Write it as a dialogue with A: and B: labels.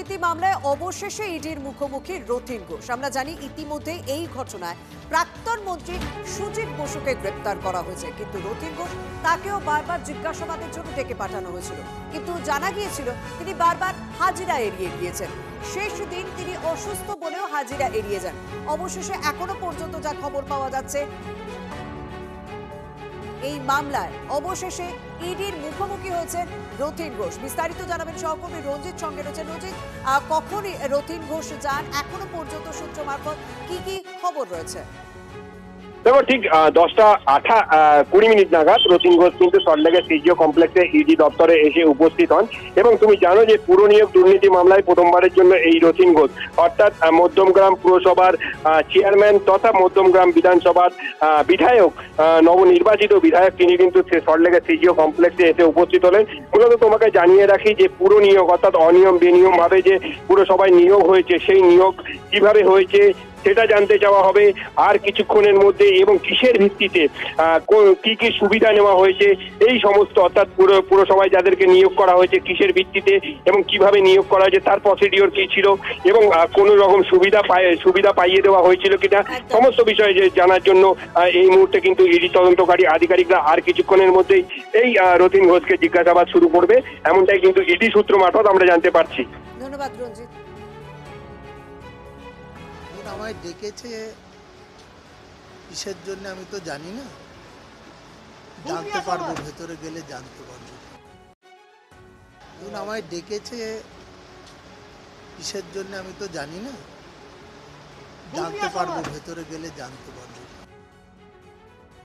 A: দুর্নীতি মামলায় অবশেষে ইডির মুখোমুখি রথীন ঘোষ। আমরা জানি ইতিমধ্যে এই ঘটনায় প্রাক্তন মন্ত্রী সুজিত বসুকে গ্রেপ্তার করা হয়েছে, কিন্তু রথীন ঘোষ তাকেও বারবার জিজ্ঞাসাবাদের জন্য ডেকে পাঠানো হয়েছিল, কিন্তু জানা গিয়েছিল তিনি বারবার হাজিরা এড়িয়ে গিয়েছেন। শেষ দিন তিনি অসুস্থ বলেও হাজিরা এড়িয়ে যান। অবশেষে এখনো পর্যন্ত যা খবর পাওয়া যাচ্ছে, এই মামলায় অবশেষে ইডির মুখোমুখি হয়েছেন রথীন ঘোষ। বিস্তারিত জানাবেন সহকর্মী রঞ্জিত সঙ্গে রয়েছে। রঞ্জিত, কখন রথীন ঘোষ যান, এখনো পর্যন্ত সূত্র মারফত কি কি খবর রয়েছে?
B: দেখো, ঠিক 10:20 নাগাদ রথীন ঘোষ কিন্তু সল্টলেকের সিজিও কমপ্লেক্সে ইডি দপ্তরে এসে উপস্থিত হন। এবং তুমি জানো যে পুর নিয়োগ দুর্নীতি মামলায় প্রথমবারের জন্য এই রথীন ঘোষ অর্থাৎ মধ্যমগ্রাম পুরসভার চেয়ারম্যান তথা মধ্যমগ্রাম বিধানসভার বিধায়ক, নবনির্বাচিত বিধায়ক, তিনি কিন্তু সল্টলেকের সিজিও কমপ্লেক্সে এসে উপস্থিত হলেন। মূলত তোমাকে জানিয়ে রাখি যে পুর নিয়োগ অর্থাৎ অনিয়ম বেনিয়ম ভাবে যে পুরসভায় নিয়োগ হয়েছে, সেই নিয়োগ কিভাবে হয়েছে সেটা জানতে চাওয়া হবে আর কিছুক্ষণের মধ্যে, এবং কিসের ভিত্তিতে কি কি সুবিধা নেওয়া হয়েছে এই সমস্ত, অর্থাৎ পুরসভায় যাদেরকে নিয়োগ করা হয়েছে কিসের ভিত্তিতে এবং কিভাবে নিয়োগ করা হয়েছে, তার প্রসিডিওর কি ছিল এবং কোনো রকম সুবিধা পাইয়ে দেওয়া হয়েছিল কিনা, সমস্ত বিষয়ে জানার জন্য এই মুহূর্তে কিন্তু ইডি তদন্তকারী আধিকারিকরা আর কিছুক্ষণের মধ্যেই এই রথীন ঘোষকে জিজ্ঞাসাবাদ শুরু করবে, এমনটাই কিন্তু ইডি সূত্র মারফত আমরা জানতে পারছি।
A: ধন্যবাদ রঞ্জিত।
C: আমায় ডেকেছে কিসের জন্য আমি তো জানি না, জানতে পারবো, ভেতরে গেলে জানতে পারবো। আমায় ডেকেছে কিসের জন্য আমি তো জানি না, জানতে পারবো, ভেতরে গেলে জানতে পারবো।